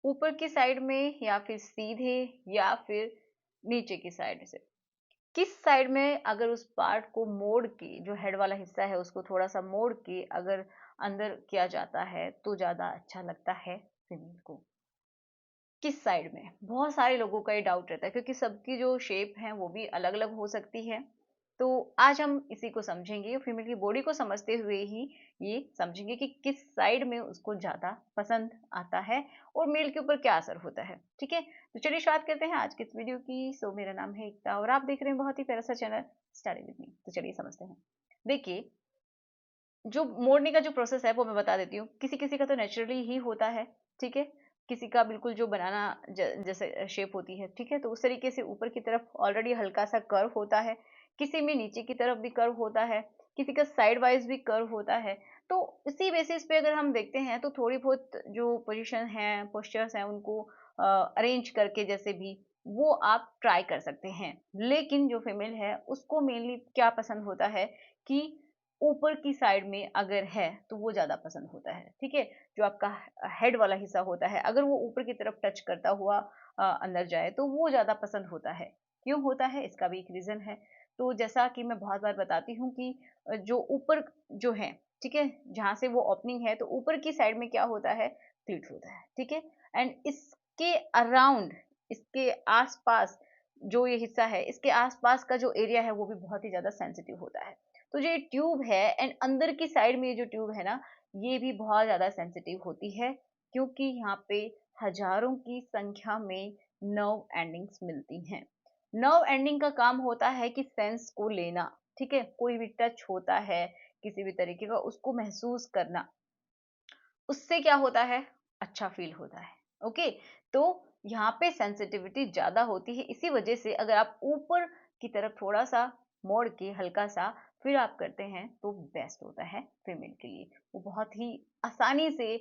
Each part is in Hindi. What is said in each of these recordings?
ऊपर की साइड में या फिर सीधे या फिर नीचे की साइड से, किस साइड में अगर उस पार्ट को मोड़ के, जो हेड वाला हिस्सा है उसको थोड़ा सा मोड़ के अगर अंदर किया जाता है तो ज्यादा अच्छा लगता है फीमेल को। किस साइड में, बहुत सारे लोगों का ये डाउट रहता है क्योंकि सबकी जो शेप है वो भी अलग अलग हो सकती है। तो आज हम इसी को समझेंगे, फीमेल की बॉडी को समझते हुए ही ये समझेंगे कि किस साइड में उसको ज्यादा पसंद आता है और मेल के ऊपर क्या असर होता है। ठीक है, तो चलिए स्टार्ट करते हैं आज की इस वीडियो की। सो मेरा नाम है एकता और आप देख रहे हैं बहुत ही प्यारा सा चैनल स्टडी विद मी। तो चलिए समझते हैं। देखिए, जो मोड़ने का जो प्रोसेस है वो मैं बता देती हूँ। किसी किसी का तो नेचुरली ही होता है, ठीक है। किसी का बिल्कुल जो बनाना जैसे शेप होती है, ठीक है, तो उस तरीके से ऊपर की तरफ ऑलरेडी हल्का सा कर्व होता है। किसी में नीचे की तरफ भी कर्व होता है, किसी का साइड वाइज भी कर्व होता है। तो इसी बेसिस पे अगर हम देखते हैं तो थोड़ी बहुत जो पोजिशन है, पोस्चर्स हैं, उनको अरेंज करके जैसे भी वो आप ट्राई कर सकते हैं। लेकिन जो फीमेल है उसको मेनली क्या पसंद होता है कि ऊपर की साइड में अगर है तो वो ज्यादा पसंद होता है। ठीक है, जो आपका हेड वाला हिस्सा होता है अगर वो ऊपर की तरफ टच करता हुआ अंदर जाए तो वो ज्यादा पसंद होता है। क्यों होता है, इसका भी एक रीजन है। तो जैसा कि मैं बहुत बार बताती हूँ कि जो ऊपर जो है, ठीक है, जहां से वो ओपनिंग है तो ऊपर की साइड में क्या होता है, क्लीट होता है। ठीक है, एंड इसके अराउंड, इसके आसपास जो ये हिस्सा है, इसके आसपास का जो एरिया है वो भी बहुत ही ज्यादा सेंसिटिव होता है। तो जो ये ट्यूब है एंड अंदर की साइड में ये जो ट्यूब है ना, ये भी बहुत ज्यादा सेंसिटिव होती है क्योंकि यहाँ पे हजारों की संख्या में नर्व एंडिंग्स मिलती हैं। नर्व एंडिंग का काम होता है कि सेंस को लेना, ठीक है, कोई भी टच होता है किसी भी तरीके का उसको महसूस करना, उससे क्या होता है, अच्छा फील होता है। ओके, तो यहाँ पे सेंसिटिविटी ज्यादा होती है। इसी वजह से अगर आप ऊपर की तरफ थोड़ा सा मोड़ के हल्का सा फिर आप करते हैं तो बेस्ट होता है फीमेल के लिए। वो बहुत ही आसानी से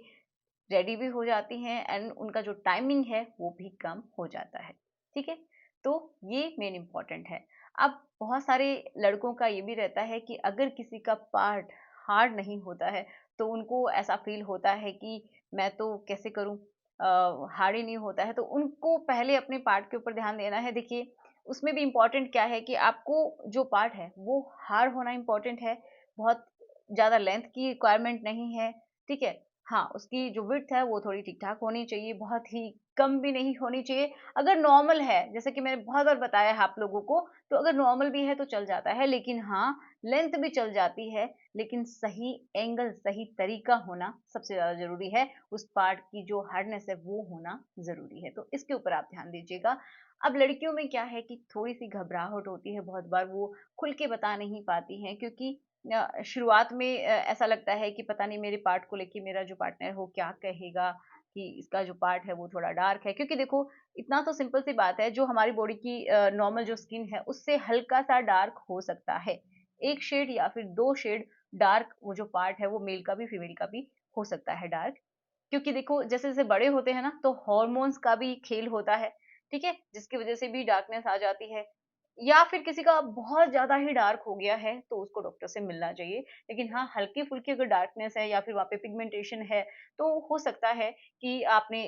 रेडी भी हो जाती हैं एंड उनका जो टाइमिंग है वो भी कम हो जाता है। ठीक है, तो ये मेन इंपॉर्टेंट है। अब बहुत सारे लड़कों का ये भी रहता है कि अगर किसी का पार्ट हार्ड नहीं होता है तो उनको ऐसा फील होता है कि मैं तो कैसे करूं, हार्ड ही नहीं होता है। तो उनको पहले अपने पार्ट के ऊपर ध्यान देना है। देखिए, उसमें भी इम्पोर्टेंट क्या है कि आपको जो पार्ट है वो हार्ड होना इम्पोर्टेंट है। बहुत ज्यादा लेंथ की रिक्वायरमेंट नहीं है। ठीक है, हाँ, उसकी जो विड्थ है वो थोड़ी ठीक-ठाक होनी चाहिए, बहुत ही कम भी नहीं होनी चाहिए। अगर नॉर्मल है, जैसे कि मैंने बहुत बार बताया है आप लोगों को, तो अगर नॉर्मल भी है तो चल जाता है। लेकिन हाँ, लेंथ भी चल जाती है, लेकिन सही एंगल, सही तरीका होना सबसे ज़्यादा ज़रूरी है। उस पार्ट की जो हार्डनेस है वो होना ज़रूरी है, तो इसके ऊपर आप ध्यान दीजिएगा। अब लड़कियों में क्या है कि थोड़ी-सी घबराहट होती है, बहुत बार वो खुल के बता नहीं पाती हैं क्योंकि शुरुआत में ऐसा लगता है कि पता नहीं मेरे पार्ट को लेके मेरा जो पार्टनर है वो क्या कहेगा कि इसका जो पार्ट है वो थोड़ा डार्क है। क्योंकि देखो, इतना तो सिंपल सी बात है, जो हमारी बॉडी की नॉर्मल जो स्किन है उससे हल्का सा डार्क हो सकता है, एक शेड या फिर दो शेड डार्क। वो जो पार्ट है वो मेल का भी फीमेल का भी हो सकता है डार्क। क्योंकि देखो, जैसे जैसे बड़े होते हैं ना तो हॉर्मोन्स का भी खेल होता है, ठीक है, जिसकी वजह से भी डार्कनेस आ जाती है। या फिर किसी का बहुत ज्यादा ही डार्क हो गया है तो उसको डॉक्टर से मिलना चाहिए। लेकिन हाँ, हल्की फुल्की अगर डार्कनेस है या फिर वहाँ पे पिगमेंटेशन है तो हो सकता है कि आपने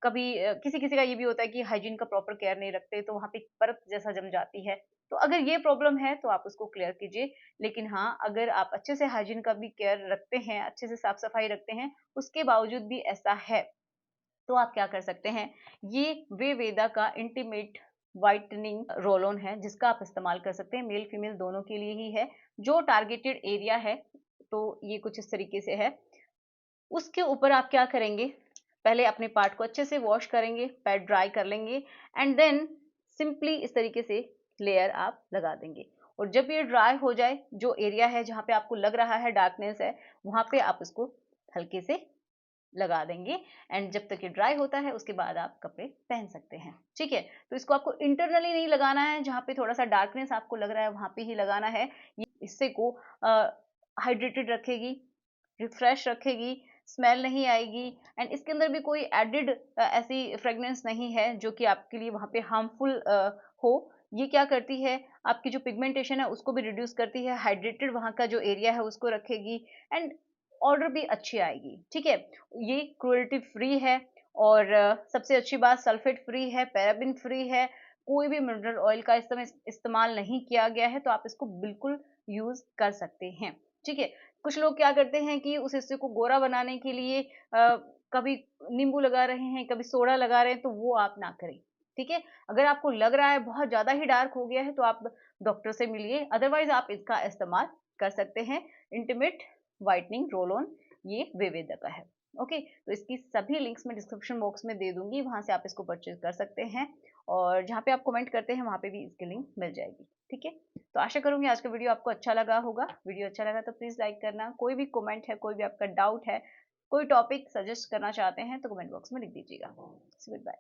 कभी किसी किसी का ये भी होता है कि हाइजीन का प्रॉपर केयर नहीं रखते तो वहाँ पे एक परत जैसा जम जाती है। तो अगर ये प्रॉब्लम है तो आप उसको क्लियर कीजिए। लेकिन हाँ, अगर आप अच्छे से हाइजीन का भी केयर रखते हैं, अच्छे से साफ सफाई रखते हैं, उसके बावजूद भी ऐसा है, तो आप क्या कर सकते हैं, ये वेवेदा का इंटीमेट व्हाइटनिंग रोल ऑन है जिसका आप इस्तेमाल कर सकते हैं। मेल फीमेल दोनों के लिए ही है। जो टारगेटेड एरिया है, तो ये कुछ इस तरीके से है। उसके ऊपर आप क्या करेंगे, पहले अपने पार्ट को अच्छे से वॉश करेंगे, पैड ड्राई कर लेंगे एंड देन सिंपली इस तरीके से लेयर आप लगा देंगे। और जब ये ड्राई हो जाए, जो एरिया है जहाँ पे आपको लग रहा है डार्कनेस है, वहां पे आप इसको हल्के से लगा देंगे एंड जब तक ये ड्राई होता है उसके बाद आप कपड़े पहन सकते हैं। ठीक है, तो इसको आपको इंटरनली नहीं लगाना है, जहाँ पे थोड़ा सा डार्कनेस आपको लग रहा है वहां पे ही लगाना है। ये हिस्से को हाइड्रेटेड रखेगी, रिफ्रेश रखेगी, स्मेल नहीं आएगी एंड इसके अंदर भी कोई एडिड ऐसी फ्रेग्रेंस नहीं है जो कि आपके लिए वहां पे हार्मफुल हो। ये क्या करती है, आपकी जो पिगमेंटेशन है उसको भी रिड्यूस करती है, हाइड्रेटेड वहां का जो एरिया है उसको रखेगी एंड ऑर्डर भी अच्छी आएगी। ठीक है, ये क्रुएल्टी फ्री है और सबसे अच्छी बात सल्फेट फ्री है, पैराबिन फ्री है, कोई भी मिनरल ऑयल का इस्तेमाल नहीं किया गया है, तो आप इसको बिल्कुल यूज़ कर सकते हैं, ठीक है। कुछ लोग क्या करते हैं कि उस हिस्से को गोरा बनाने के लिए कभी नींबू लगा रहे हैं, कभी सोडा लगा रहे हैं, तो वो आप ना करें, ठीक है। अगर आपको लग रहा है बहुत ज़्यादा ही डार्क हो गया है, तो आप डॉक्टर से मिलिए, अदरवाइज़ आप इसका इस्तेमाल कर सकते हैं। इंटिमेट व्हाइटनिंग रोल ऑन, ये विवेदा का है। ओके, तो इसकी सभी लिंक्स मैं डिस्क्रिप्शन बॉक्स में दे दूंगी, वहां से आप इसको परचेज कर सकते हैं, और जहाँ पे आप कमेंट करते हैं वहां पे भी इसकी लिंक मिल जाएगी, ठीक है। तो आशा करूंगी आज का वीडियो आपको अच्छा लगा होगा। वीडियो अच्छा लगा तो प्लीज लाइक करना, कोई भी कमेंट है, कोई भी आपका डाउट है, कोई टॉपिक सजेस्ट करना चाहते हैं तो कमेंट बॉक्स में लिख दीजिएगा। Good bye.